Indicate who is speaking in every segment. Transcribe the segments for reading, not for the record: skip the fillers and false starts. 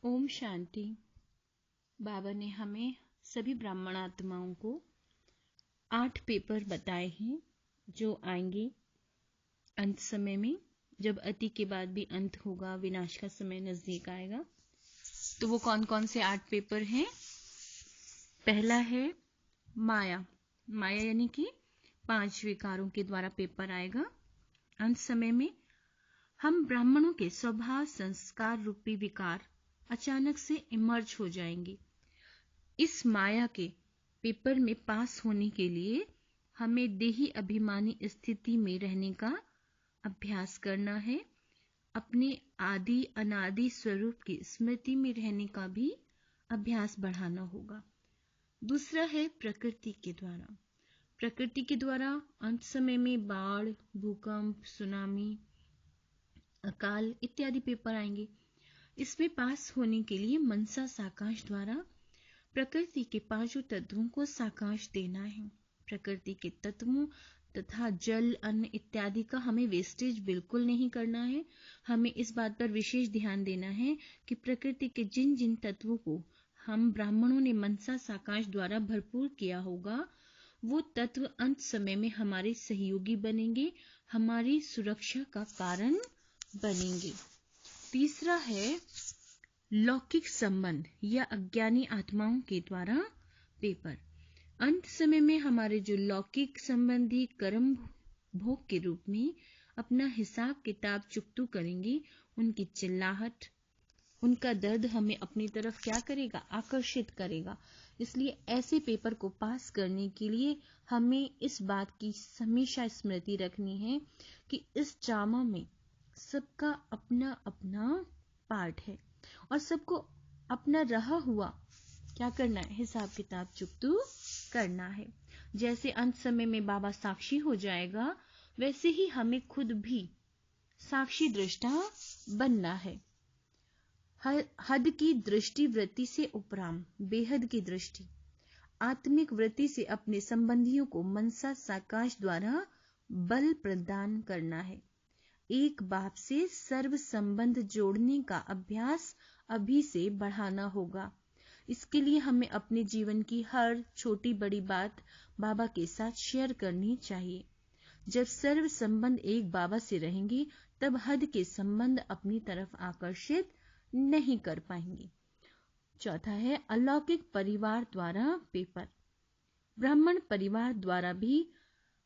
Speaker 1: ओम शांति। बाबा ने हमें सभी ब्राह्मण आत्माओं को 8 पेपर बताए हैं जो आएंगे अंत समय में। जब अति के बाद भी अंत होगा, विनाश का समय नजदीक आएगा। तो वो कौन कौन से 8 पेपर हैं? पहला है माया। माया यानी कि 5 विकारों के द्वारा पेपर आएगा अंत समय में। हम ब्राह्मणों के स्वभाव संस्कार रूपी विकार अचानक से इमर्ज हो जाएंगे। इस माया के पेपर में पास होने के लिए हमें देही अभिमानी स्थिति में रहने का अभ्यास करना है। अपने आदि अनादि स्वरूप की स्मृति में रहने का भी अभ्यास बढ़ाना होगा। दूसरा है प्रकृति के द्वारा। प्रकृति के द्वारा अंत समय में बाढ़, भूकंप, सुनामी, अकाल इत्यादि पेपर आएंगे। इसमें पास होने के लिए मनसा साकाश द्वारा प्रकृति के 5 तत्वों को साकाश देना है। प्रकृति के तत्वों तथा जल, अन्न इत्यादि का हमें वेस्टेज बिल्कुल नहीं करना है। हमें इस बात पर विशेष ध्यान देना है कि प्रकृति के जिन जिन तत्वों को हम ब्राह्मणों ने मनसा साकाश द्वारा भरपूर किया होगा, वो तत्व अंत समय में हमारे सहयोगी बनेंगे, हमारी सुरक्षा का कारण बनेंगे। तीसरा है लौकिक संबंध या अज्ञानी आत्माओं के द्वारा पेपर। अंत समय में हमारे जो लौकिक संबंधी कर्म भोग के रूप में अपना हिसाब किताब चुकतू करेंगे, उनकी चिल्लाहट, उनका दर्द हमें अपनी तरफ क्या करेगा? आकर्षित करेगा। इसलिए ऐसे पेपर को पास करने के लिए हमें इस बात की हमेशा स्मृति रखनी है कि इस ड्रामा में सबका अपना अपना पार्ट है और सबको अपना रहा हुआ क्या करना है? हिसाब किताब चुकतू करना है। जैसे अंत समय में बाबा साक्षी हो जाएगा, वैसे ही हमें खुद भी साक्षी दृष्टा बनना है। हद की दृष्टि वृत्ति से उपराम बेहद की दृष्टि, आत्मिक वृत्ति से अपने संबंधियों को मनसा साकाश द्वारा बल प्रदान करना है। एक बाप से सर्व संबंध जोड़ने का अभ्यास अभी से बढ़ाना होगा। इसके लिए हमें अपने जीवन की हर छोटी बड़ी बात बाबा के साथ शेयर करनी चाहिए। जब सर्व संबंध एक बाबा से रहेंगे, तब हद के संबंध अपनी तरफ आकर्षित नहीं कर पाएंगे। चौथा है अलौकिक परिवार द्वारा पेपर। ब्राह्मण परिवार द्वारा भी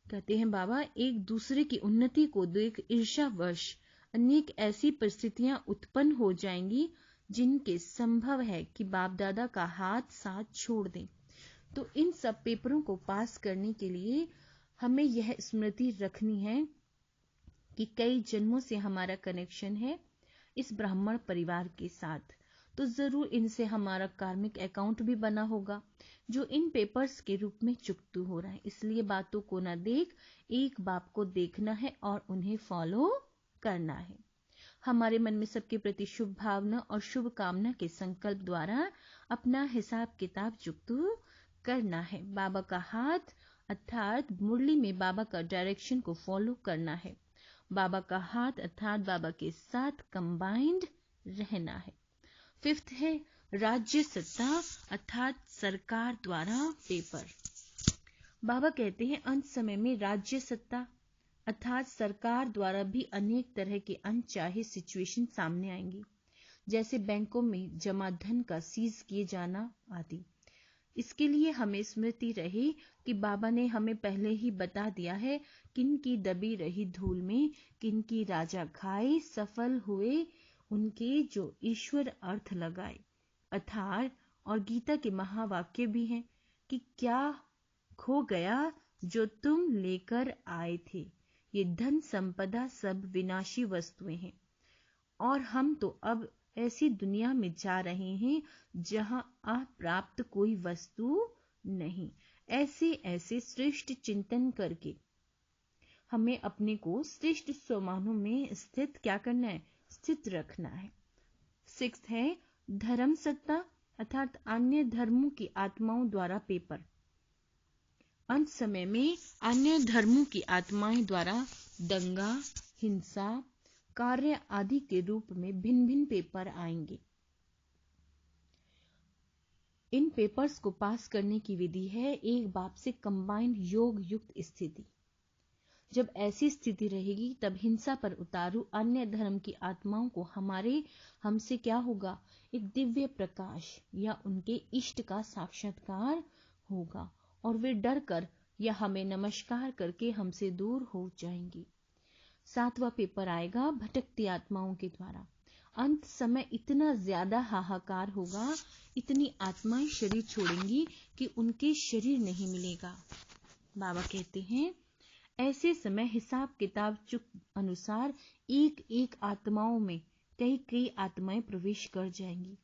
Speaker 1: कहते हैं बाबा, एक दूसरे की उन्नति को देख ईर्ष्यावश अनेक ऐसी परिस्थितियां उत्पन्न हो जाएंगी जिनके संभव है कि बाप दादा का हाथ साथ छोड़ दें। तो इन सब पेपरों को पास करने के लिए हमें यह स्मृति रखनी है कि कई जन्मों से हमारा कनेक्शन है इस ब्राह्मण परिवार के साथ। तो जरूर इनसे हमारा कार्मिक अकाउंट भी बना होगा जो इन पेपर्स के रूप में चुकतू हो रहा है। इसलिए बातों को न देख एक बाप को देखना है और उन्हें फॉलो करना है। हमारे मन में सबके प्रति शुभ भावना और शुभ कामना के संकल्प द्वारा अपना हिसाब किताब चुकतू करना है। बाबा का हाथ अर्थात मुरली में बाबा का डायरेक्शन को फॉलो करना है। बाबा का हाथ अर्थात बाबा के साथ कंबाइंड रहना है। 5th है राज्य सत्ता अर्थात सरकार द्वारा पेपर। बाबा कहते हैं अंत समय में राज्य सत्ता अर्थात सरकार द्वारा भी अनेक तरह के अनचाहे सिचुएशन सामने आएंगी, जैसे बैंकों में जमा धन का सीज किए जाना आदि। इसके लिए हमें स्मृति रहे कि बाबा ने हमें पहले ही बता दिया है किन की दबी रही धूल में किन की राजा खाए, सफल हुए उनके जो ईश्वर अर्थ लगाए। अर्थात और गीता के महावाक्य भी हैं कि क्या खो गया जो तुम लेकर आए थे, ये धन संपदा सब विनाशी वस्तुएं हैं और हम तो अब ऐसी दुनिया में जा रहे हैं जहां अप्राप्त कोई वस्तु नहीं। ऐसे ऐसे श्रेष्ठ चिंतन करके हमें अपने को श्रेष्ठ स्वमानों में स्थित क्या करना है? स्थित रखना है। 6th है धर्म सत्ता अर्थात अन्य धर्मों की आत्माओं द्वारा पेपर। अंत समय में अन्य धर्मों की आत्माएं द्वारा दंगा, हिंसा, कार्य आदि के रूप में भिन्न भिन्न पेपर आएंगे। इन पेपर्स को पास करने की विधि है एक बाप से कंबाइंड योग युक्त स्थिति। जब ऐसी स्थिति रहेगी तब हिंसा पर उतारू अन्य धर्म की आत्माओं को हमसे क्या होगा, एक दिव्य प्रकाश या उनके इष्ट का साक्षात्कार होगा और वे डर कर या हमें नमस्कार करके हमसे दूर हो जाएंगी। 7वां पेपर आएगा भटकती आत्माओं के द्वारा। अंत समय इतना ज्यादा हाहाकार होगा, इतनी आत्माएं शरीर छोड़ेंगी कि उनके शरीर नहीं मिलेगा। बाबा कहते हैं ऐसे समय हिसाब किताब चुक अनुसार एक एक आत्माओं में कई आत्माएं प्रवेश कर जाएंगी।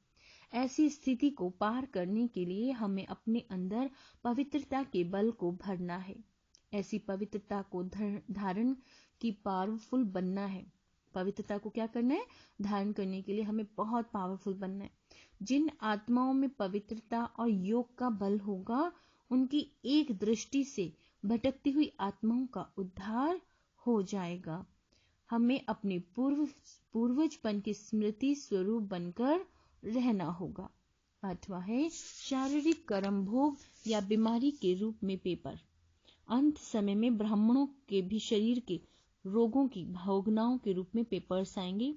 Speaker 1: ऐसी स्थिति को पार करने के लिए हमें अपने अंदर पवित्रता के बल को भरना है। ऐसी पवित्रता को धारण की पावरफुल बनना है। पवित्रता को क्या करना है, धारण करने के लिए हमें बहुत पावरफुल बनना है। जिन आत्माओं में पवित्रता और योग का बल होगा उनकी एक दृष्टि से भटकती हुई आत्माओं का उद्धार हो जाएगा। हमें अपने पूर्वजपन की स्मृति स्वरूप बनकर रहना होगा। 8वां है शारीरिक कर्म भोग या बीमारी के रूप में पेपर। अंत समय में ब्राह्मणों के भी शरीर के रोगों की भावनाओं के रूप में पेपर्स आएंगे।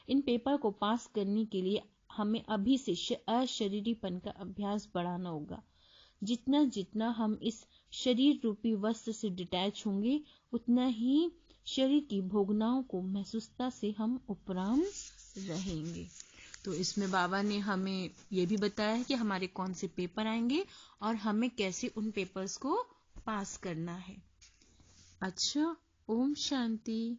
Speaker 1: इन पेपर को पास करने के लिए हमें अभी से अशरीरीपन का अभ्यास बढ़ाना होगा। जितना जितना हम इस शरीर रूपी वस्त्र से डिटैच होंगे उतना ही शरीर की भोगनाओं को महसूसता से हम उपराम रहेंगे। तो इसमें बाबा ने हमें ये भी बताया है कि हमारे कौन से पेपर आएंगे और हमें कैसे उन पेपर्स को पास करना है। अच्छा, ओम शांति।